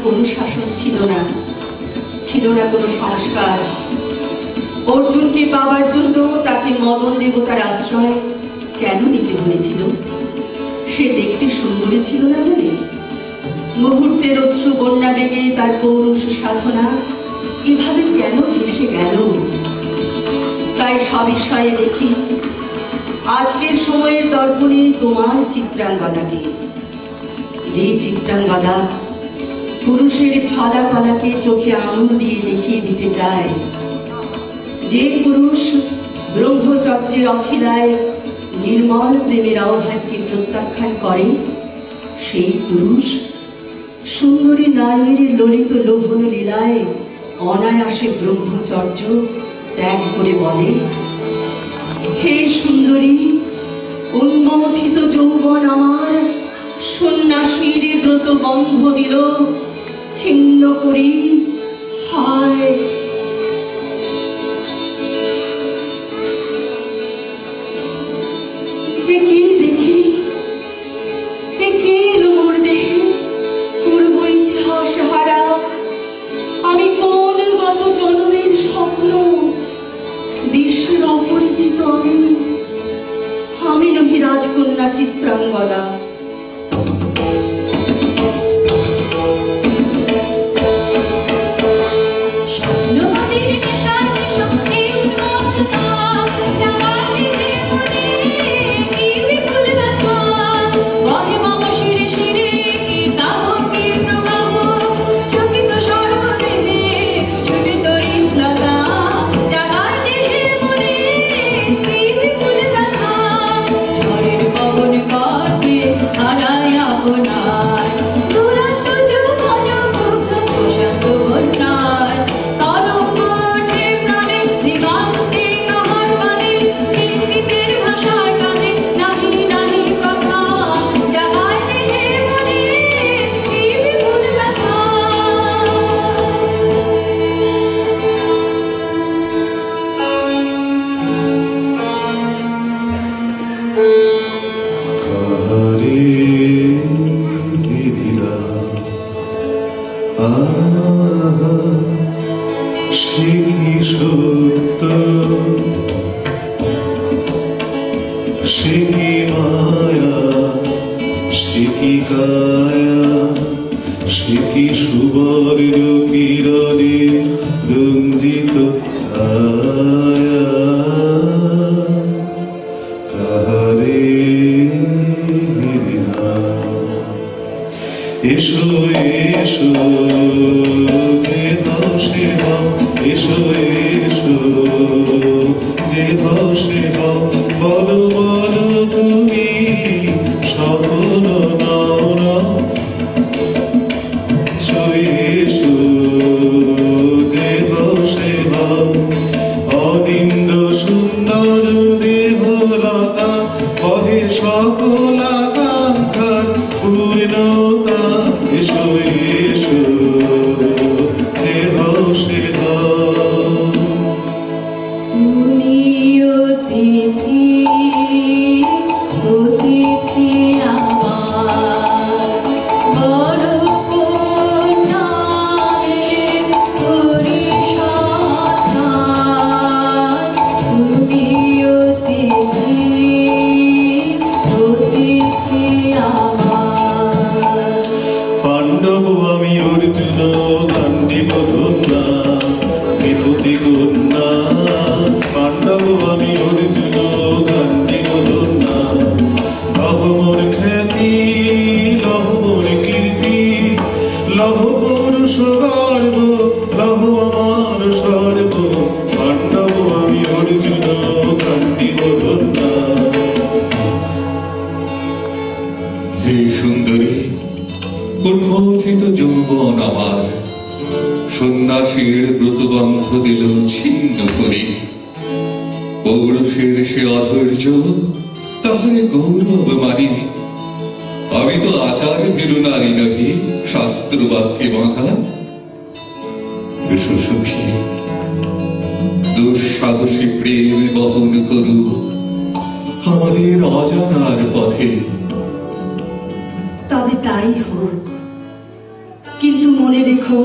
অনুশাসন ছিল না, ছিল না কোনো সংস্কার। অর্জুনকে পাওয়ার জন্য তাকে মদন দেবতার আশ্রয় কেন নিতে হয়েছিল? সে দেখতে সুন্দরী ছিল না বলে? মুহূর্তের অশ্রু বন্যা বেগে তার পৌরুষ সাধনা এভাবে কেন ভেসে গেল? তাই সবিষয়ে দেখি আজকের সময়ের দর্পণে তোমার চিত্রাঙ্গদাকে, যে চিত্রাঙ্গদা পুরুষের ছলা কলাকে চোখে আঙুল দিয়ে দেখিয়ে দিতে চায়, যে পুরুষ ব্রহ্মচর্যের অছিলায় নির্মল প্রেমের আহ্বানকে প্রত্যাখ্যান করে, সেই পুরুষ সুন্দরী নারীর ললিত লোভন লীলায় অনায়াসে ব্রহ্মচর্য ত্যাগ করে বলে, হে সুন্দরী, উন্মথিত যৌবন আমার সন্ন্যাসীর ব্রত বন্ধ দিল ছিন্ন করি, হায়। দেখি দেখি মোর দেহে পূর্ব ইতিহাস হারা, আমি কোন গত জন্মের স্বপ্ন, বিশ্বের অপরিচিত আমি নহি রাজকন্যা চিত্রাঙ্গদা। উন্মোচিত যৌবন আমার সন্ন্যাসীর ব্রতবন্ধ দিল ছিন্ন করে, পৌরুষের সে অধৈর্য তাহারে গৌরব মানি। আমি তো আচার ভীরু নারী নহি, শাস্ত্র বাক্যে বাঁধা। সুখী দুঃসাহসী প্রেম বহন করু আমাদের অজানার পথে। তবে তাই হোক, কিন্তু মনে রেখো,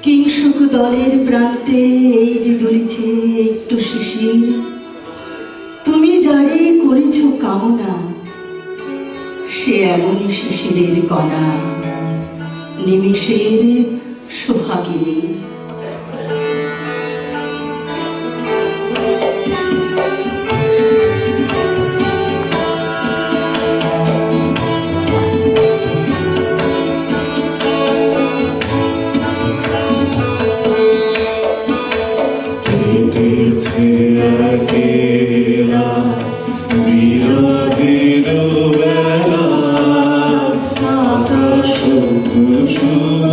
কিংসুক দলের প্রান্তে এই যে দুলিছে একটু শিশির, তুমি যারে করেছ কামনা, সে এমনই শিশিরের কণা, নিমিষের সোহাগিনী। কেটেছে একেলা বিরহের বেলা, আকাশ কুসুম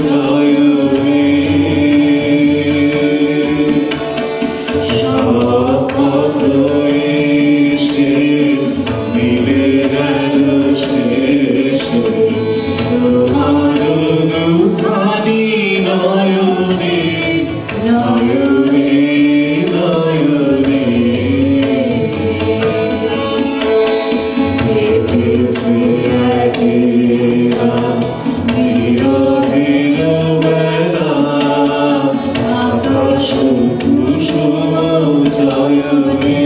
জয়নে সব পথ এসে মিলে গেল শেষে তোমার দুখানি নয়নে নয়নে নয়নে। কেটেছে একেলা বিরহের বেলা, আকাশ কুসুম জয়নে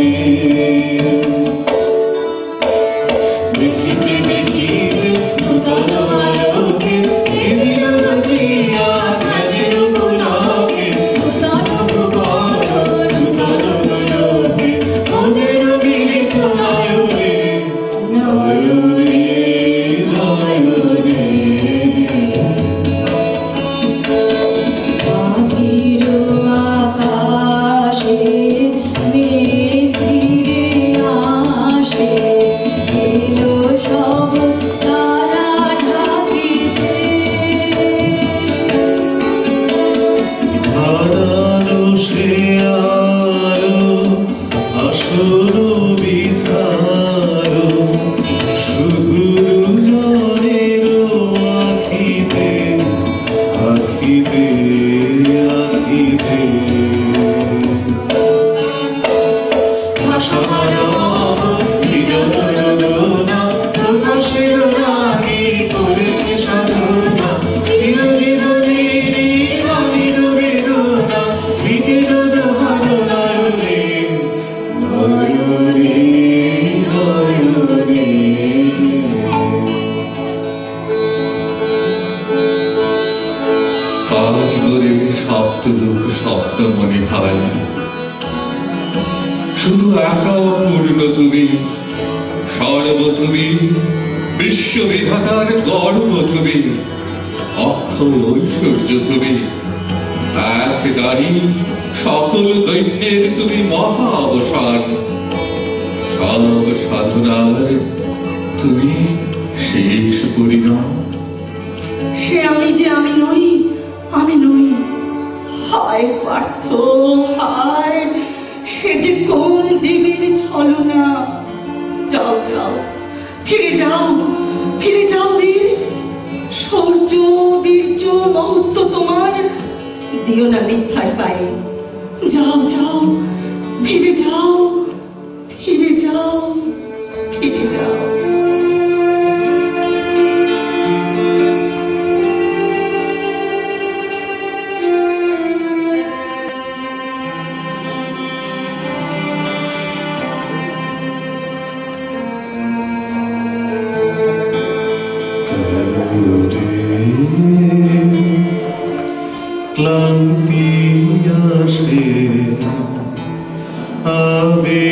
দেখিতে দেখিতে নূতন আলোকে এদিন বাজিয়া ধ্যানের পুলকে, নূতন ভুবন নূতন লোকে মনের মিলিত নয়নে নয়নে নয়নে। বাহির আকাশে মেঘ ধীরে আসে, এলো সব তারা ঢাকিতে। হারানো সে আলো আসল বিধালো, শুধু জনের আখিতে আখিতে আখিতে। ভাষাহারা নিজন যোজনা প্রকাশের রাগে করেছে সাধনা, চিরজীবনের আমির বেদনা বিকেল দোহার নয়নে নয়নে নয়নে। আজ করে সপ্তলোক স্বপ্ন মনে হয়, শুধু একা পূর্ণ তুমি, সর্ব তুমি, বিশ্ববিধাতার গর্ব তুমি, অক্ষয় ঐশ্বর্য তুমি, এক দাঁড়ি সকল দৈন্যের তুমি মহা অবসান, সব সাধনার তুমি শেষ পরিণাম। সে আমি যে আমি নই, আমি নই। হায় পার্থ হায়, সে যে কোন দেবীর ছলনা। যাও যাও, ফিরে যাও, ফিরে যাও বীর। শৌর্য বীর্য মহত্ব তোমার, দিও না মিথ্যার পায়ে। যাও যাও, ফিরে যাও, ফিরে যাও, ফিরে যাও। ক্লান্তি আসে আবে